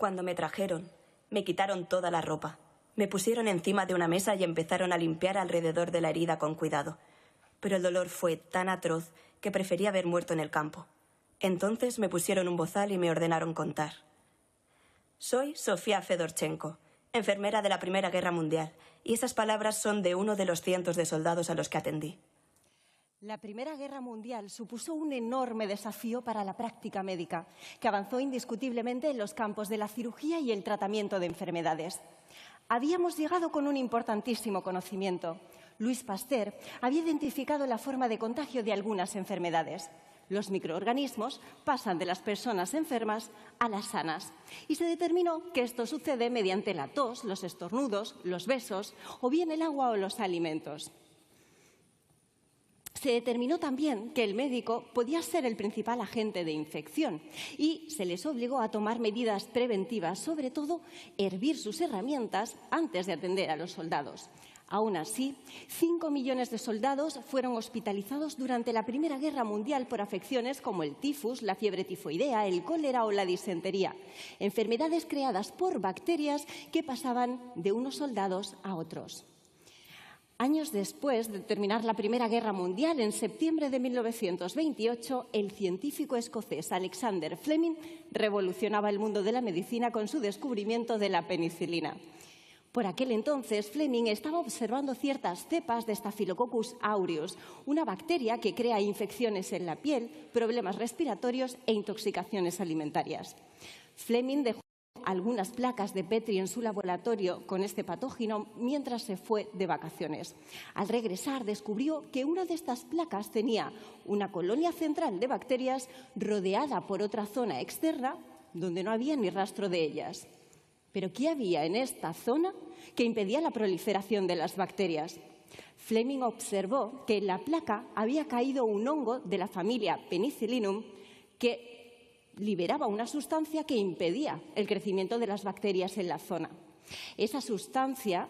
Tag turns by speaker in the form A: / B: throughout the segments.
A: Cuando me trajeron, me quitaron toda la ropa. Me pusieron encima de una mesa y empezaron a limpiar alrededor de la herida con cuidado. Pero el dolor fue tan atroz que prefería haber muerto en el campo. Entonces me pusieron un bozal y me ordenaron contar. Soy Sofía Fedorchenko, enfermera de la Primera Guerra Mundial, y esas palabras son de uno de los cientos de soldados a los que atendí.
B: La Primera Guerra Mundial supuso un enorme desafío para la práctica médica, que avanzó indiscutiblemente en los campos de la cirugía y el tratamiento de enfermedades. Habíamos llegado con un importantísimo conocimiento. Louis Pasteur había identificado la forma de contagio de algunas enfermedades. Los microorganismos pasan de las personas enfermas a las sanas y se determinó que esto sucede mediante la tos, los estornudos, los besos o bien el agua o los alimentos. Se determinó también que el médico podía ser el principal agente de infección y se les obligó a tomar medidas preventivas, sobre todo hervir sus herramientas antes de atender a los soldados. Aún así, 5 millones de soldados fueron hospitalizados durante la Primera Guerra Mundial por afecciones como el tifus, la fiebre tifoidea, el cólera o la disentería, enfermedades creadas por bacterias que pasaban de unos soldados a otros. Años después de terminar la Primera Guerra Mundial, en septiembre de 1928, el científico escocés Alexander Fleming revolucionaba el mundo de la medicina con su descubrimiento de la penicilina. Por aquel entonces, Fleming estaba observando ciertas cepas de Staphylococcus aureus, una bacteria que crea infecciones en la piel, problemas respiratorios e intoxicaciones alimentarias. Fleming dejó algunas placas de Petri en su laboratorio con este patógeno mientras se fue de vacaciones. Al regresar, descubrió que una de estas placas tenía una colonia central de bacterias rodeada por otra zona externa donde no había ni rastro de ellas. ¿Pero qué había en esta zona que impedía la proliferación de las bacterias? Fleming observó que en la placa había caído un hongo de la familia Penicillinum que liberaba una sustancia que impedía el crecimiento de las bacterias en la zona. Esa sustancia,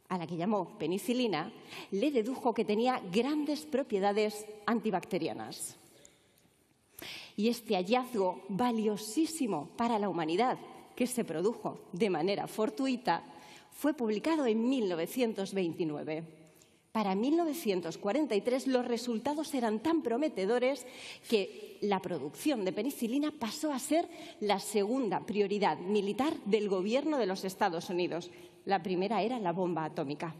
B: a la que llamó penicilina, le dedujo que tenía grandes propiedades antibacterianas. Y este hallazgo valiosísimo para la humanidad, que se produjo de manera fortuita, fue publicado en 1929. Para 1943 los resultados eran tan prometedores que la producción de penicilina pasó a ser la segunda prioridad militar del gobierno de los Estados Unidos. La primera era la bomba atómica.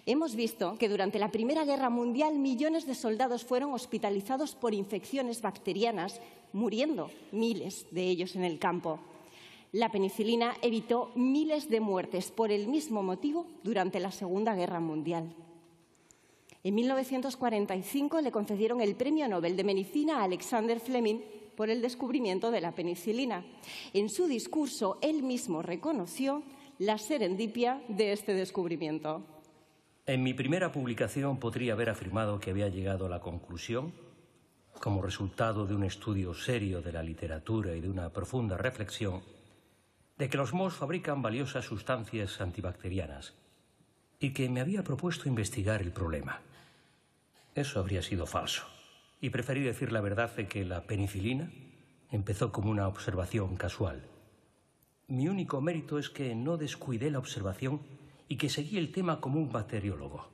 B: Hemos visto que durante la Primera Guerra Mundial millones de soldados fueron hospitalizados por infecciones bacterianas, muriendo miles de ellos en el campo. La penicilina evitó miles de muertes por el mismo motivo durante la Segunda Guerra Mundial. En 1945 le concedieron el Premio Nobel de Medicina a Alexander Fleming por el descubrimiento de la penicilina. En su discurso, él mismo reconoció la serendipia de este descubrimiento.
C: En mi primera publicación podría haber afirmado que había llegado a la conclusión, como resultado de un estudio serio de la literatura y de una profunda reflexión, de que los mohos fabrican valiosas sustancias antibacterianas y que me había propuesto investigar el problema. Eso habría sido falso, y preferí decir la verdad de que la penicilina empezó como una observación casual. Mi único mérito es que no descuidé la observación y que seguí el tema como un bacteriólogo.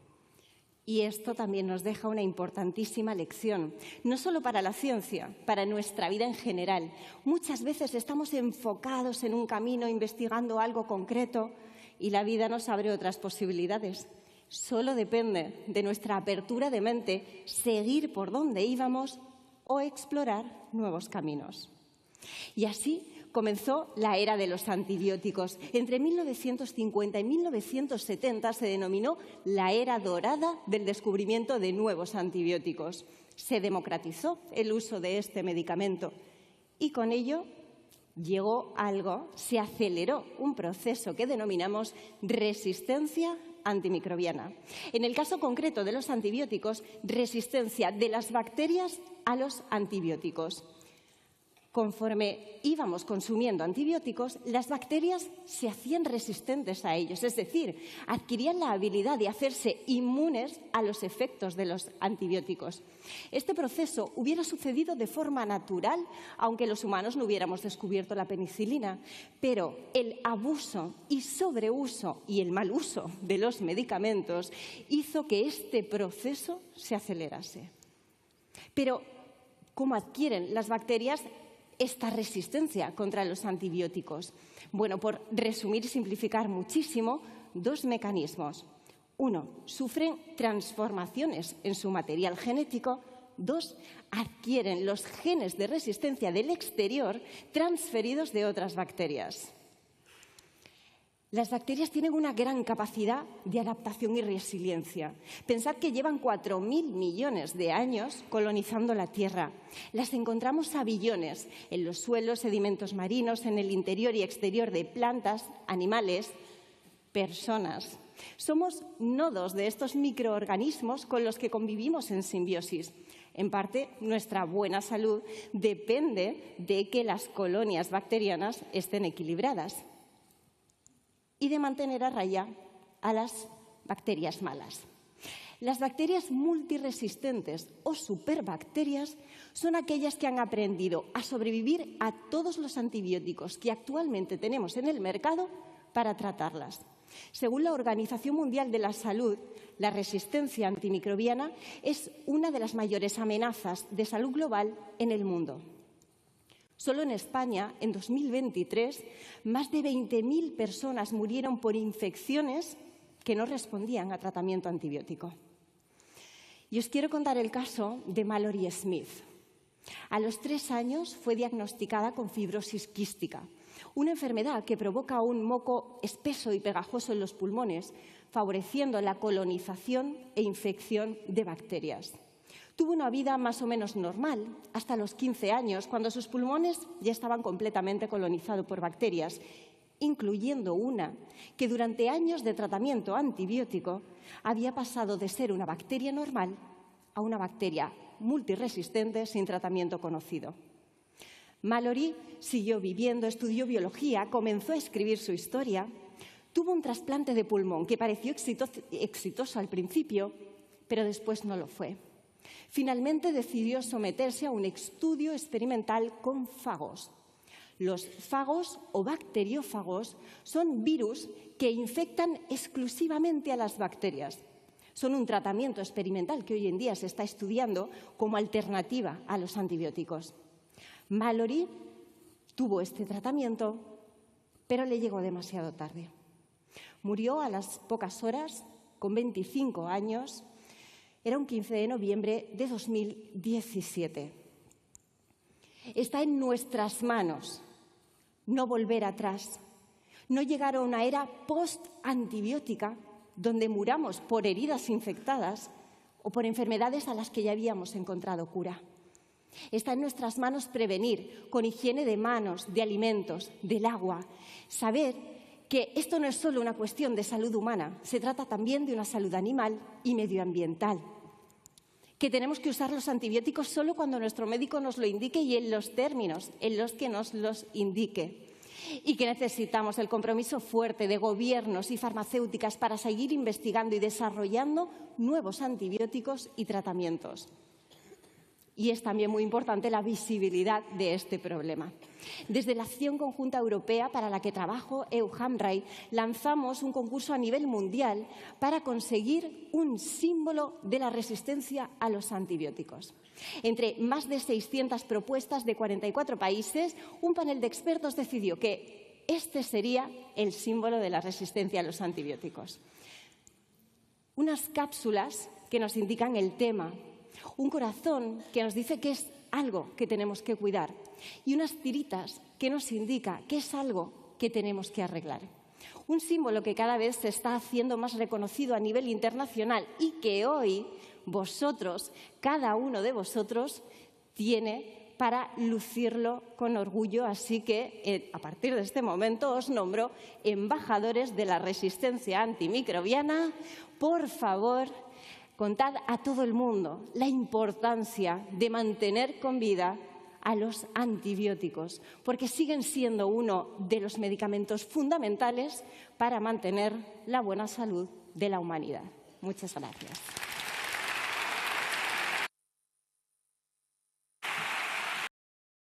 B: Y esto también nos deja una importantísima lección, no solo para la ciencia, para nuestra vida en general. Muchas veces estamos enfocados en un camino, investigando algo concreto, y la vida nos abre otras posibilidades. Solo depende de nuestra apertura de mente seguir por donde íbamos o explorar nuevos caminos. Y así comenzó la era de los antibióticos. Entre 1950 y 1970 se denominó la era dorada del descubrimiento de nuevos antibióticos. Se democratizó el uso de este medicamento y con ello se aceleró un proceso que denominamos resistencia antimicrobiana. En el caso concreto de los antibióticos, resistencia de las bacterias a los antibióticos. Conforme íbamos consumiendo antibióticos, las bacterias se hacían resistentes a ellos, es decir, adquirían la habilidad de hacerse inmunes a los efectos de los antibióticos. Este proceso hubiera sucedido de forma natural, aunque los humanos no hubiéramos descubierto la penicilina, pero el abuso y sobreuso y el mal uso de los medicamentos hizo que este proceso se acelerase. Pero, ¿cómo adquieren las bacterias esta resistencia contra los antibióticos? Bueno, por resumir y simplificar muchísimo, dos mecanismos. Uno, sufren transformaciones en su material genético. Dos, adquieren los genes de resistencia del exterior transferidos de otras bacterias. Las bacterias tienen una gran capacidad de adaptación y resiliencia. Pensad que llevan 4.000 millones de años colonizando la Tierra. Las encontramos a billones en los suelos, sedimentos marinos, en el interior y exterior de plantas, animales, personas. Somos nodos de estos microorganismos con los que convivimos en simbiosis. En parte, nuestra buena salud depende de que las colonias bacterianas estén equilibradas y de mantener a raya a las bacterias malas. Las bacterias multiresistentes o superbacterias son aquellas que han aprendido a sobrevivir a todos los antibióticos que actualmente tenemos en el mercado para tratarlas. Según la Organización Mundial de la Salud, la resistencia antimicrobiana es una de las mayores amenazas de salud global en el mundo. Solo en España, en 2023, más de 20.000 personas murieron por infecciones que no respondían a tratamiento antibiótico. Y os quiero contar el caso de Mallory Smith. A los 3 años fue diagnosticada con fibrosis quística, una enfermedad que provoca un moco espeso y pegajoso en los pulmones, favoreciendo la colonización e infección de bacterias. Tuvo una vida más o menos normal hasta los 15 años, cuando sus pulmones ya estaban completamente colonizados por bacterias, incluyendo una que durante años de tratamiento antibiótico había pasado de ser una bacteria normal a una bacteria multiresistente sin tratamiento conocido. Mallory siguió viviendo, estudió biología, comenzó a escribir su historia, tuvo un trasplante de pulmón que pareció exitoso al principio, pero después no lo fue. Finalmente decidió someterse a un estudio experimental con fagos. Los fagos o bacteriófagos son virus que infectan exclusivamente a las bacterias. Son un tratamiento experimental que hoy en día se está estudiando como alternativa a los antibióticos. Mallory tuvo este tratamiento, pero le llegó demasiado tarde. Murió a las pocas horas, con 25 años. Era un 15 de noviembre de 2017. Está en nuestras manos no volver atrás, no llegar a una era post-antibiótica donde muramos por heridas infectadas o por enfermedades a las que ya habíamos encontrado cura. Está en nuestras manos prevenir con higiene de manos, de alimentos, del agua, saber que esto no es solo una cuestión de salud humana, se trata también de una salud animal y medioambiental. Que tenemos que usar los antibióticos solo cuando nuestro médico nos lo indique y en los términos en los que nos los indique. Y que necesitamos el compromiso fuerte de gobiernos y farmacéuticas para seguir investigando y desarrollando nuevos antibióticos y tratamientos. Y es también muy importante la visibilidad de este problema. Desde la Acción Conjunta Europea, para la que trabajo, EUHAMRAI, lanzamos un concurso a nivel mundial para conseguir un símbolo de la resistencia a los antibióticos. Entre más de 600 propuestas de 44 países, un panel de expertos decidió que este sería el símbolo de la resistencia a los antibióticos. Unas cápsulas que nos indican el tema, un corazón que nos dice que es algo que tenemos que cuidar y unas tiritas que nos indica que es algo que tenemos que arreglar. Un símbolo que cada vez se está haciendo más reconocido a nivel internacional y que hoy vosotros, cada uno de vosotros, tiene para lucirlo con orgullo. Así que, a partir de este momento, os nombro embajadores de la resistencia antimicrobiana. Por favor, contad a todo el mundo la importancia de mantener con vida a los antibióticos, porque siguen siendo uno de los medicamentos fundamentales para mantener la buena salud de la humanidad. Muchas gracias.